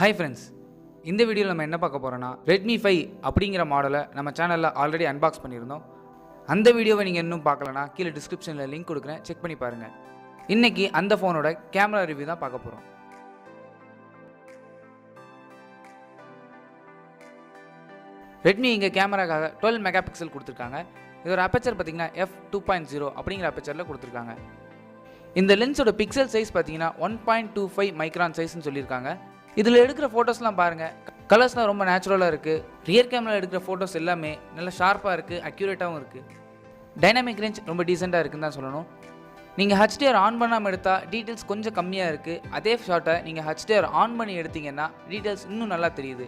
Hi friends, இந்த வீடியோவில் நம்ம என்ன பார்க்க போகிறோன்னா Redmi 5 அப்படிங்கிற மாடலை நம்ம சேனலில் ஆல்ரெடி அன்பாக்ஸ் பண்ணியிருந்தோம். அந்த வீடியோவை நீங்கள் இன்னும் பார்க்கலனா கீழே டிஸ்கிரிப்ஷனில் லிங்க் கொடுக்குறேன், செக் பண்ணி பாருங்கள். இன்றைக்கி அந்த ஃபோனோட கேமரா ரிவ்யூ தான் பார்க்க போகிறோம். Redmi இங்கே கேமராக்காக 12 மெகா பிக்சல் கொடுத்துருக்காங்க. இதோட அப்பச்சர் பார்த்தீங்கன்னா f2.0 அப்படிங்கிற அப்பச்சரில் கொடுத்துருக்காங்க. இந்த லென்ஸோட பிக்சல் சைஸ் பார்த்தீங்கன்னா 1.25 மைக்ரான் சைஸ்ன்னு சொல்லியிருக்காங்க. இதில் எடுக்கிற ஃபோட்டோஸ்லாம் பாருங்கள், கலர்ஸ்லாம் ரொம்ப நேச்சுரலாக இருக்குது. ரியர் கேமரா எடுக்கிற ஃபோட்டோஸ் எல்லாமே நல்லா ஷார்ப்பாக இருக்குது, அக்யூரேட்டாகவும் இருக்குது. டைனாமிக் ரேஞ்ச் ரொம்ப டீசெண்டாக இருக்குன்னு தான் சொல்லணும். நீங்கள் HDR ஆன் பண்ணாமல் எடுத்தால் டீட்டெயில்ஸ் கொஞ்சம் கம்மியாக இருக்குது. அதே ஷாட்டை நீங்கள் HDR ஆன் பண்ணி எடுத்தீங்கன்னா டீட்டெயில்ஸ் இன்னும் நல்லா தெரியுது.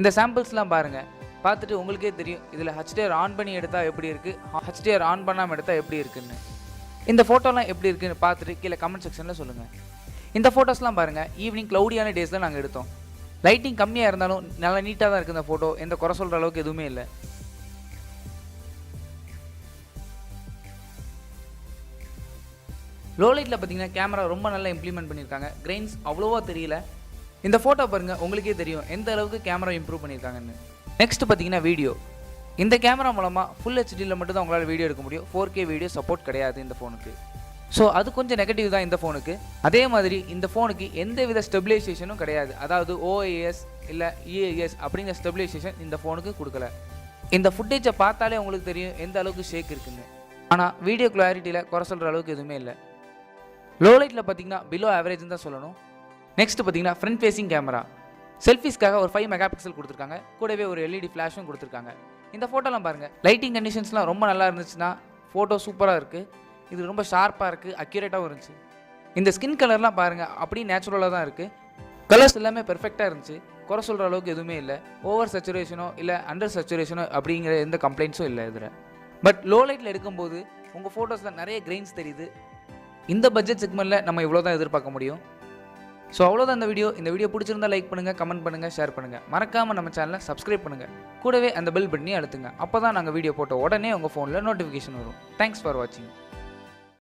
இந்த சாம்பிள்ஸ்லாம் பாருங்கள், பார்த்துட்டு உங்களுக்கே தெரியும் இதில் HDR ஆன் பண்ணி எடுத்தால் எப்படி இருக்குது, HDR ஆன் பண்ணாமல் எடுத்தால் எப்படி இருக்குன்னு. இந்த ஃபோட்டோலாம் எப்படி இருக்குன்னு பார்த்துட்டு கீழே கமெண்ட் செக்ஷனில் சொல்லுங்கள். இந்த ஃபோட்டோஸ்லாம் பாருங்கள், ஈவினிங் க்ளவுடியான டேஸில் நாங்கள் எடுத்தோம். லைட்டிங் கம்மியாக இருந்தாலும் நல்லா நீட்டாக தான் இருக்குது இந்த ஃபோட்டோ, எந்த குறை சொல்கிற அளவுக்கு எதுவுமே இல்லை. லோ லைட்டில் பார்த்தீங்கன்னா கேமரா ரொம்ப நல்லா இம்ப்ளிமெண்ட் பண்ணியிருக்காங்க. கிரெயின்ஸ் அவ்வளோவா தெரியல. இந்த ஃபோட்டோ பாருங்கள், உங்களுக்கே தெரியும் எந்த அளவுக்கு கேமரா இம்ப்ரூவ் பண்ணியிருக்காங்கன்னு. நெக்ஸ்ட் பார்த்தீங்கன்னா வீடியோ. இந்த கேமரா மூலமாக ஃபுல் ஹெச்டியில் மட்டும் தான் உங்களால் வீடியோ எடுக்க முடியும். 4K வீடியோ சப்போர்ட் கிடையாது இந்த ஃபோனுக்கு. ஸோ அது கொஞ்சம் நெகட்டிவ் தான் இந்த ஃபோனுக்கு. அதே மாதிரி இந்த ஃபோனுக்கு எந்த வித ஸ்டெபிலைசேஷனும் கிடையாது. அதாவது OIS இல்லை EIS அப்படிங்கிற ஸ்டெபிலைசேஷன் இந்த ஃபோனுக்கு கொடுக்கல. இந்த ஃபுட்டேஜை பார்த்தாலே உங்களுக்கு தெரியும் எந்த அளவுக்கு ஷேக் இருக்குன்னு. ஆனால் வீடியோ கிளாரிட்டியில் குறை சொல்கிற அளவுக்கு எதுவுமே இல்லை. லோ லைட்டில் பார்த்தீங்கன்னா பிலோ ஆவரேஜ்னு தான் சொல்லணும். நெக்ஸ்ட் பார்த்தீங்கன்னா ஃப்ரண்ட் ஃபேஸிங் கேமரா. செல்ஃபீஸ்க்காக ஒரு 5 மெகா பிக்சல் கொடுத்துருக்காங்க, கூடவே ஒரு LED ஃப்ளாஷும் கொடுத்துருக்காங்க. இந்த ஃபோட்டோலாம் பாருங்கள், லைட்டிங் கண்டிஷன்ஸ்லாம் ரொம்ப நல்லா இருந்துச்சுன்னா ஃபோட்டோ சூப்பராக இருக்குது. இது ரொம்ப ஷார்ப்பாக இருக்குது, அக்யூரேட்டாகவும் இருந்துச்சு. இந்த ஸ்கின் கலர்லாம் பாருங்கள், அப்படியே நேச்சுரலாக தான் இருக்குது. கலர்ஸ் எல்லாமே பெர்ஃபெக்டாக இருந்துச்சு, குறை சொல்கிற அளவுக்கு எதுவுமே இல்லை. ஓவர் சச்சுரேஷனோ இல்லை அண்டர் சச்சுரேஷனோ அப்படிங்கிற எந்த கம்ப்ளைண்ட்ஸும் இல்லை இதில். பட் லோ லைட்டில் எடுக்கும்போது உங்கள் ஃபோட்டோஸில் நிறைய கிரெயின்ஸ் தெரியுது. இந்த பட்ஜெட் செக்மெண்ட்டில் நம்ம இவ்வளோ தான் எதிர்பார்க்க முடியும். ஸோ அவ்வளோதான் இந்த வீடியோ. இந்த வீடியோ பிடிச்சிருந்தா லைக் பண்ணுங்கள், கமெண்ட் பண்ணுங்கள், ஷேர் பண்ணுங்கள். மறக்காமல் நம்ம சேனலை சப்ஸ்கிரைப் பண்ணுங்கள். கூடவே அந்த பெல் பட்டனையும் அழுத்துங்க. அப்போ தான் நாங்கள் வீடியோ போட்ட உடனே உங்கள் ஃபோனில் நோட்டிஃபிகேஷன் வரும். தேங்க்ஸ் ஃபார் வாட்சிங்.